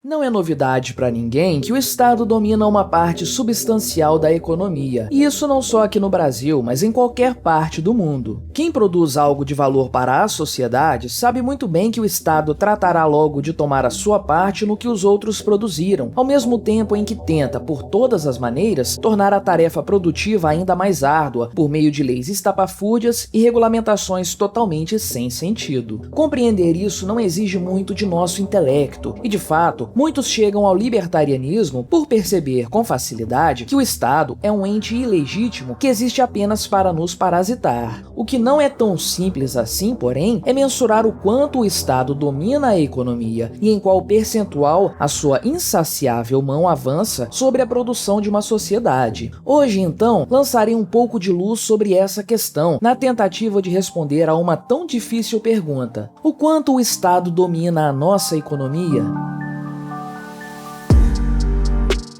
Não é novidade para ninguém que o Estado domina uma parte substancial da economia, e isso não só aqui no Brasil, mas em qualquer parte do mundo. Quem produz algo de valor para a sociedade sabe muito bem que o Estado tratará logo de tomar a sua parte no que os outros produziram, ao mesmo tempo em que tenta, por todas as maneiras, tornar a tarefa produtiva ainda mais árdua, por meio de leis estapafúrdias e regulamentações totalmente sem sentido. Compreender isso não exige muito de nosso intelecto, e de fato, muitos chegam ao libertarianismo por perceber com facilidade que o Estado é um ente ilegítimo que existe apenas para nos parasitar. O que não é tão simples assim, porém, é mensurar o quanto o Estado domina a economia e em qual percentual a sua insaciável mão avança sobre a produção de uma sociedade. Hoje, então, lançarei um pouco de luz sobre essa questão, na tentativa de responder a uma tão difícil pergunta: o quanto o Estado domina a nossa economia?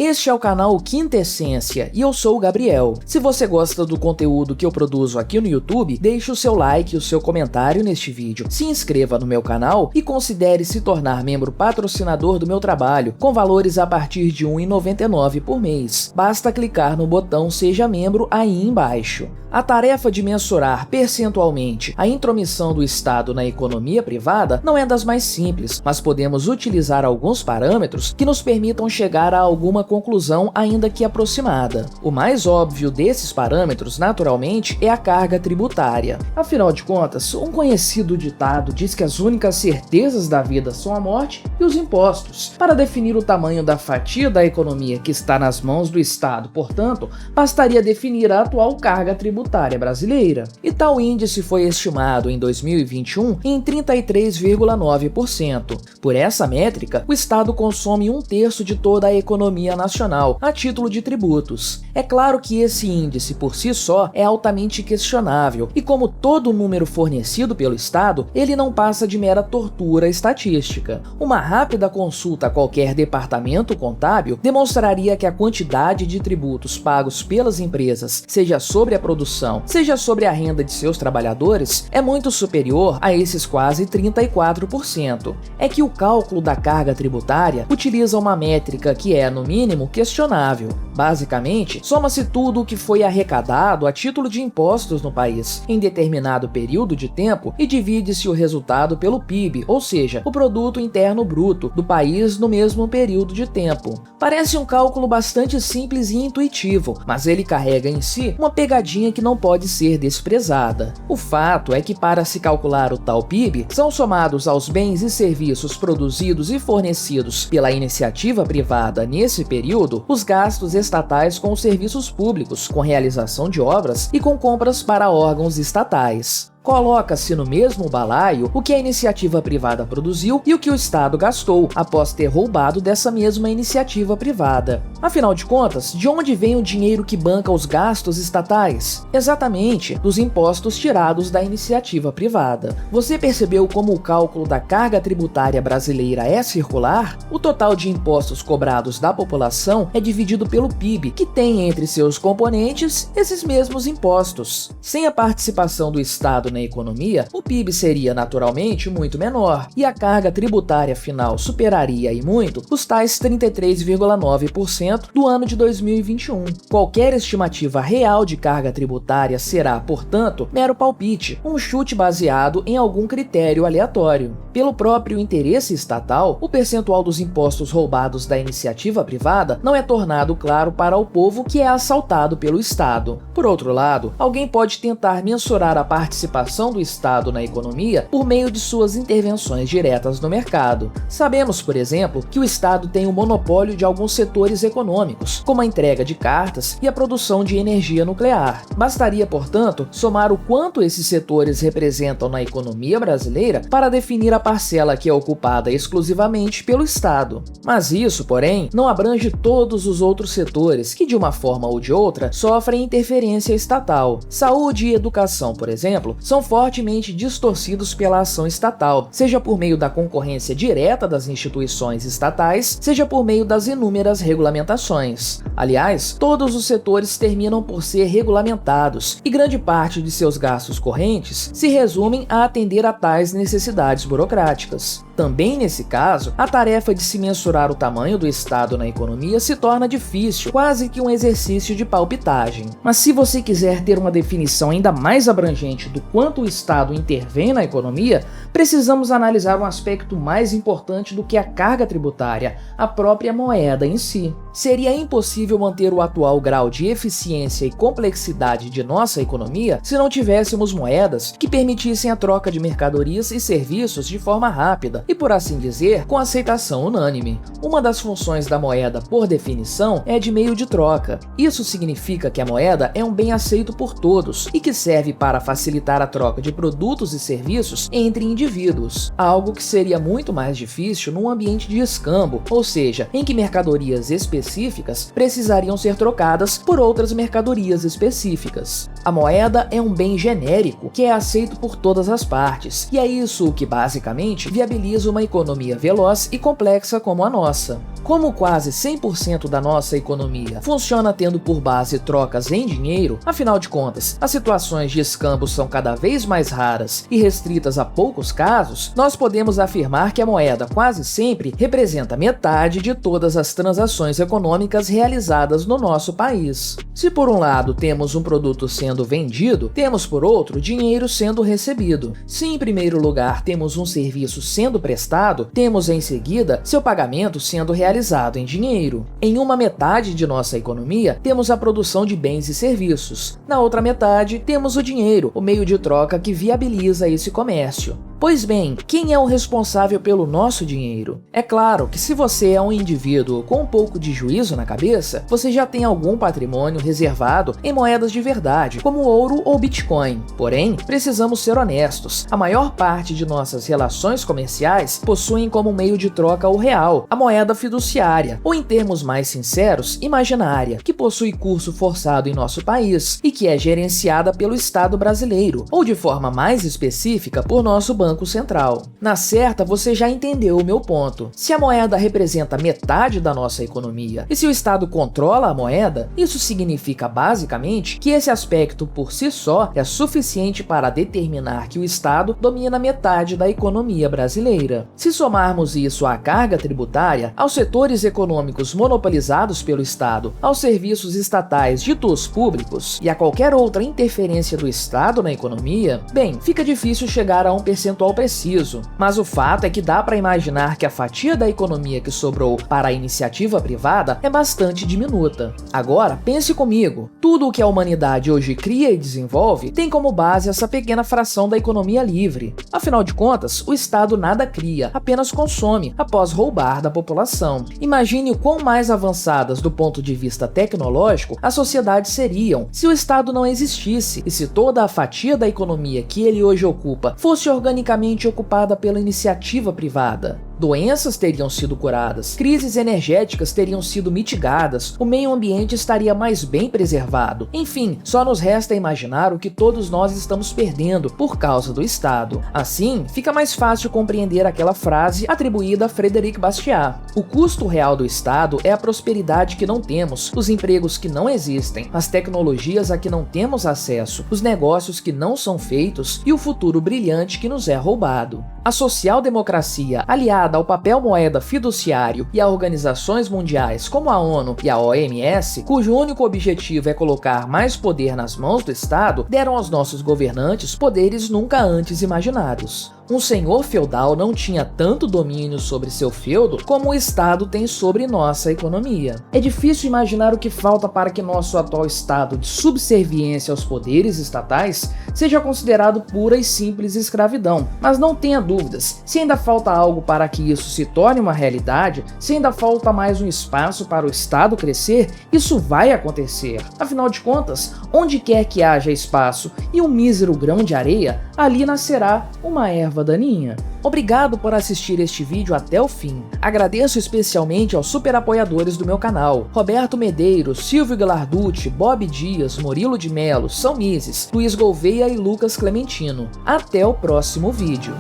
Este é o canal Quinta Essência e eu sou o Gabriel. Se você gosta do conteúdo que eu produzo aqui no YouTube, deixe o seu like e o seu comentário neste vídeo, se inscreva no meu canal e considere se tornar membro patrocinador do meu trabalho, com valores a partir de R$ 1,99 por mês. Basta clicar no botão Seja Membro aí embaixo. A tarefa de mensurar percentualmente a intromissão do Estado na economia privada não é das mais simples, mas podemos utilizar alguns parâmetros que nos permitam chegar a alguma conclusão ainda que aproximada. O mais óbvio desses parâmetros, naturalmente, é a carga tributária. Afinal de contas, um conhecido ditado diz que as únicas certezas da vida são a morte e os impostos. Para definir o tamanho da fatia da economia que está nas mãos do Estado, portanto, bastaria definir a atual carga tributária brasileira. E tal índice foi estimado em 2021 em 33,9%. Por essa métrica, o Estado consome 1/3 de toda a economia nacional, a título de tributos. É claro que esse índice por si só é altamente questionável, e como todo número fornecido pelo Estado, ele não passa de mera tortura estatística. Uma rápida consulta a qualquer departamento contábil demonstraria que a quantidade de tributos pagos pelas empresas, seja sobre a produção, seja sobre a renda de seus trabalhadores, é muito superior a esses quase 34%. É que o cálculo da carga tributária utiliza uma métrica que é, no mínimo, questionável. Basicamente, soma-se tudo o que foi arrecadado a título de impostos no país, em determinado período de tempo, e divide-se o resultado pelo PIB, ou seja, o Produto Interno Bruto, do país no mesmo período de tempo. Parece um cálculo bastante simples e intuitivo, mas ele carrega em si uma pegadinha que não pode ser desprezada. O fato é que, para se calcular o tal PIB, são somados aos bens e serviços produzidos e fornecidos pela iniciativa privada nesse período os gastos estatais com os serviços públicos, com realização de obras e com compras para órgãos estatais. Coloca-se no mesmo balaio o que a iniciativa privada produziu e o que o Estado gastou após ter roubado dessa mesma iniciativa privada. Afinal de contas, de onde vem o dinheiro que banca os gastos estatais? Exatamente, dos impostos tirados da iniciativa privada. Você percebeu como o cálculo da carga tributária brasileira é circular? O total de impostos cobrados da população é dividido pelo PIB, que tem entre seus componentes esses mesmos impostos. Sem a participação do Estado na economia, o PIB seria naturalmente muito menor, e a carga tributária final superaria e muito os tais 33,9% do ano de 2021. Qualquer estimativa real de carga tributária será, portanto, mero palpite, um chute baseado em algum critério aleatório. Pelo próprio interesse estatal, o percentual dos impostos roubados da iniciativa privada não é tornado claro para o povo que é assaltado pelo Estado. Por outro lado, alguém pode tentar mensurar a participação do Estado na economia por meio de suas intervenções diretas no mercado. Sabemos, por exemplo, que o Estado tem o monopólio de alguns setores econômicos, como a entrega de cartas e a produção de energia nuclear. Bastaria, portanto, somar o quanto esses setores representam na economia brasileira para definir a parcela que é ocupada exclusivamente pelo Estado. Mas isso, porém, não abrange todos os outros setores que, de uma forma ou de outra, sofrem interferência estatal. Saúde e educação, por exemplo, são fortemente distorcidos pela ação estatal, seja por meio da concorrência direta das instituições estatais, seja por meio das inúmeras regulamentações. Aliás, todos os setores terminam por ser regulamentados e grande parte de seus gastos correntes se resumem a atender a tais necessidades burocráticas. Também nesse caso, a tarefa de se mensurar o tamanho do Estado na economia se torna difícil, quase que um exercício de palpitagem. Mas se você quiser ter uma definição ainda mais abrangente do quanto o Estado intervém na economia, precisamos analisar um aspecto mais importante do que a carga tributária, a própria moeda em si. Seria impossível manter o atual grau de eficiência e complexidade de nossa economia se não tivéssemos moedas que permitissem a troca de mercadorias e serviços de forma rápida e, por assim dizer, com aceitação unânime. Uma das funções da moeda, por definição, é de meio de troca. Isso significa que a moeda é um bem aceito por todos e que serve para facilitar a troca de produtos e serviços entre indivíduos, algo que seria muito mais difícil num ambiente de escambo, ou seja, em que mercadorias específicas precisariam ser trocadas por outras mercadorias específicas. A moeda é um bem genérico que é aceito por todas as partes, e é isso que basicamente viabiliza uma economia veloz e complexa como a nossa. Como quase 100% da nossa economia funciona tendo por base trocas em dinheiro, afinal de contas, as situações de escambo são cada vez mais raras e restritas a poucos casos, nós podemos afirmar que a moeda quase sempre representa metade de todas as transações econômicas realizadas no nosso país. Se por um lado temos um produto sendo vendido, temos por outro dinheiro sendo recebido. Se em primeiro lugar temos um serviço sendo prestado, temos em seguida seu pagamento sendo realizado em dinheiro. Em uma metade de nossa economia, temos a produção de bens e serviços. Na outra metade, temos o dinheiro, o meio de troca que viabiliza esse comércio. Pois bem, quem é o responsável pelo nosso dinheiro? É claro que se você é um indivíduo com um pouco de juízo na cabeça, você já tem algum patrimônio reservado em moedas de verdade, como ouro ou Bitcoin. Porém, precisamos ser honestos. A maior parte de nossas relações comerciais possuem como meio de troca o real, a moeda fiduciária, ou em termos mais sinceros, imaginária, que possui curso forçado em nosso país e que é gerenciada pelo Estado brasileiro, ou de forma mais específica por nosso Banco Central. Na certa, você já entendeu o meu ponto. Se a moeda representa metade da nossa economia e se o Estado controla a moeda, isso significa basicamente que esse aspecto por si só é suficiente para determinar que o Estado domina metade da economia brasileira. Se somarmos isso à carga tributária, aos setores econômicos monopolizados pelo Estado, aos serviços estatais ditos públicos e a qualquer outra interferência do Estado na economia, bem, fica difícil chegar a um percentual preciso, mas o fato é que dá para imaginar que a fatia da economia que sobrou para a iniciativa privada é bastante diminuta. Agora, pense comigo, tudo o que a humanidade hoje cria e desenvolve tem como base essa pequena fração da economia livre. Afinal de contas, o Estado nada cria, apenas consome, após roubar da população. Imagine o quão mais avançadas do ponto de vista tecnológico as sociedades seriam se o Estado não existisse e se toda a fatia da economia que ele hoje ocupa fosse organicamente ocupada pela iniciativa privada. Doenças teriam sido curadas, crises energéticas teriam sido mitigadas, o meio ambiente estaria mais bem preservado. Enfim, só nos resta imaginar o que todos nós estamos perdendo por causa do Estado. Assim, fica mais fácil compreender aquela frase atribuída a Frederic Bastiat. O custo real do Estado é a prosperidade que não temos, os empregos que não existem, as tecnologias a que não temos acesso, os negócios que não são feitos e o futuro brilhante que nos é roubado. A social-democracia, aliada ao papel moeda fiduciário e a organizações mundiais como a ONU e a OMS, cujo único objetivo é colocar mais poder nas mãos do Estado, deram aos nossos governantes poderes nunca antes imaginados. Um senhor feudal não tinha tanto domínio sobre seu feudo como o Estado tem sobre nossa economia. É difícil imaginar o que falta para que nosso atual estado de subserviência aos poderes estatais seja considerado pura e simples escravidão, mas não tenha dúvidas, se ainda falta algo para que isso se torne uma realidade, se ainda falta mais um espaço para o Estado crescer, isso vai acontecer. Afinal de contas, onde quer que haja espaço e um mísero grão de areia, ali nascerá uma erva daninha. Obrigado por assistir este vídeo até o fim. Agradeço especialmente aos super apoiadores do meu canal: Roberto Medeiros, Silvio Guilarducci, Bob Dias, Murilo de Melo, São Mises, Luiz Gouveia e Lucas Clementino. Até o próximo vídeo.